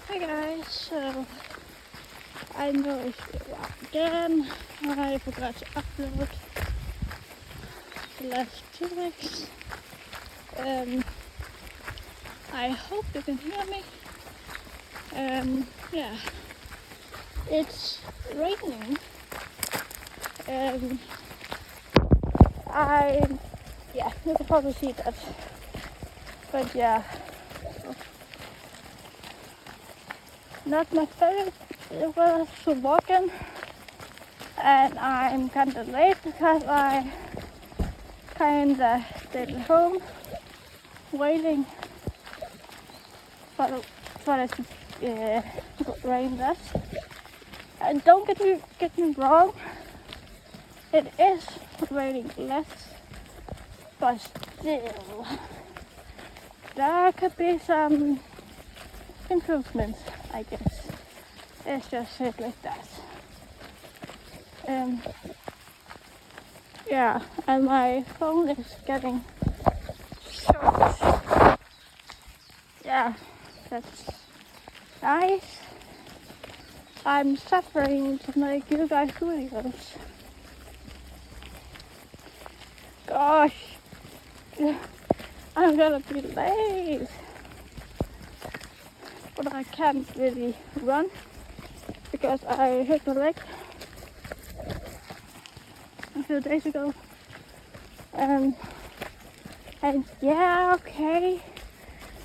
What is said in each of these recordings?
Hi guys, so I know it's again. I forgot to upload the last 2 weeks. I hope you can hear me. Yeah, it's raining. You can probably see that. But yeah, not my favorite weather to walk in, and I'm kind of late because I kind of stayed at home waiting for it to rain less. And don't get me wrong, it is raining less, but still there could be some improvements, I guess. It's just it like that. Yeah, and my phone is getting short. Yeah, that's nice. I'm suffering to make you guys videos. Gosh, I'm gonna be late. But I can't really run because I hurt my leg a few days ago. And yeah, okay,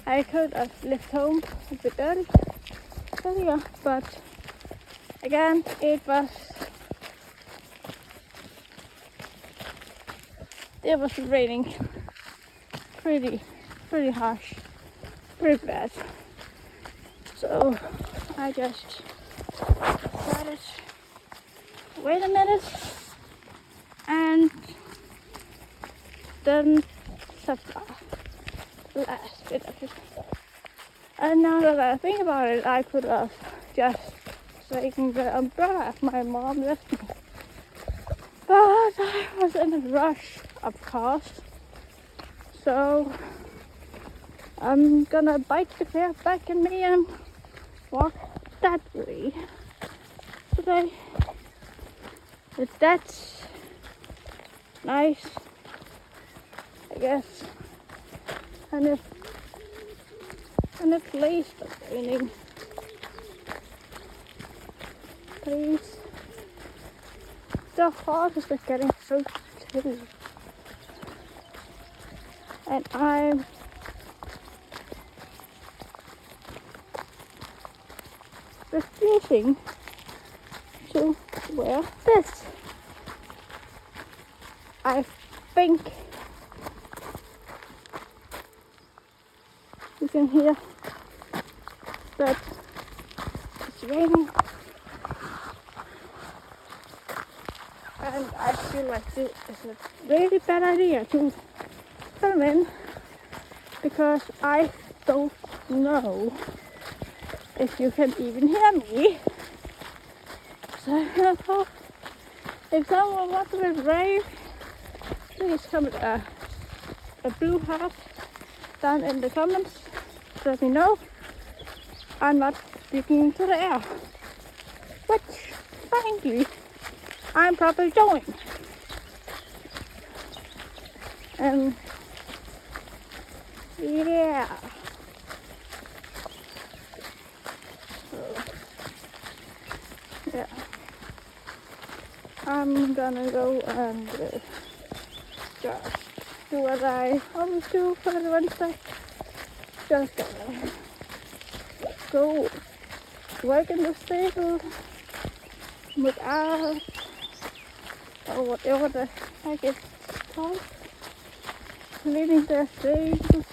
I could have left home a bit earlier, but again, it was raining pretty harsh, pretty bad. So I just decided, wait a minute, and then stop the last bit of it. And now that I think about it, I could have just taken the umbrella my mom left me. But I was in a rush, of course. So I'm gonna bike the pair back in me and walk that way today. But that's nice, I guess. And if please stop raining, please. The heart is just getting so chilly, and I'm refusing to wear this. I think you can hear that it's raining, and I feel like this is a really bad idea to film in because I don't know if you can even hear me. So if someone wants to rave, please comment a blue heart down in the comments to let me know I'm not speaking to the air, which frankly I'm probably doing. Yeah. So, yeah. I'm gonna go and just do what I always do for the Wednesday. Just gonna go work in the stable without or whatever the heck it's called. Cleaning the stable,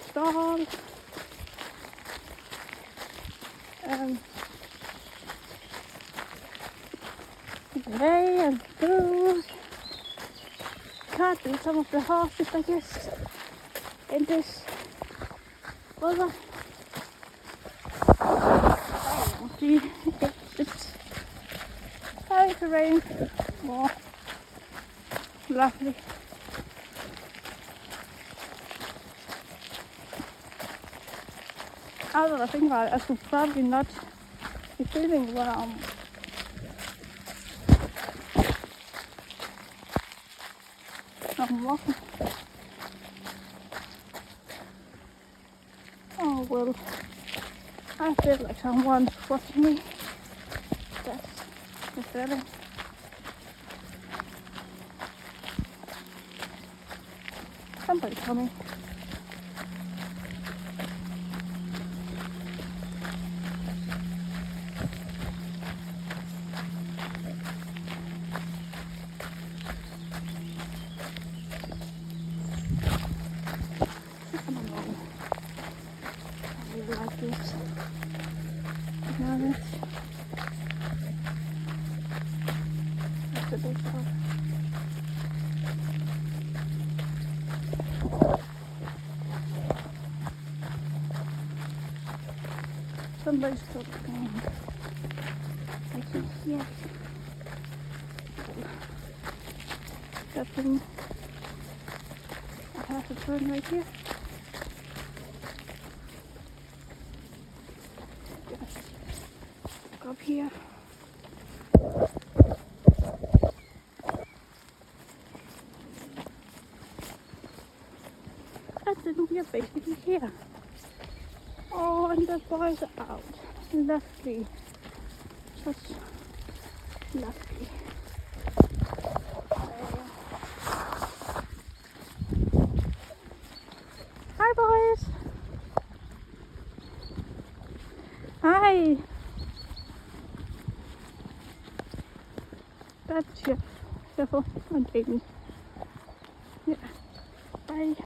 stall, hay and food. Cutting some of the horses, I guess, in this weather. See, it's starting to rain more. Lovely. Now that I think about it, I should probably not be filming when I'm walking. Oh well, I feel like someone's watching me. That's the feeling. Somebody's coming. Come along. I really like this. Now that's a big one. Somebody's talking. I can hear it. Nothing. I have to turn right here. Just go up here. And then we are basically here. Oh, and the boys are out. Lovely. Just lovely. Hi, boys. Hi. That's Chef. Careful. I'm taking. Yeah. Bye.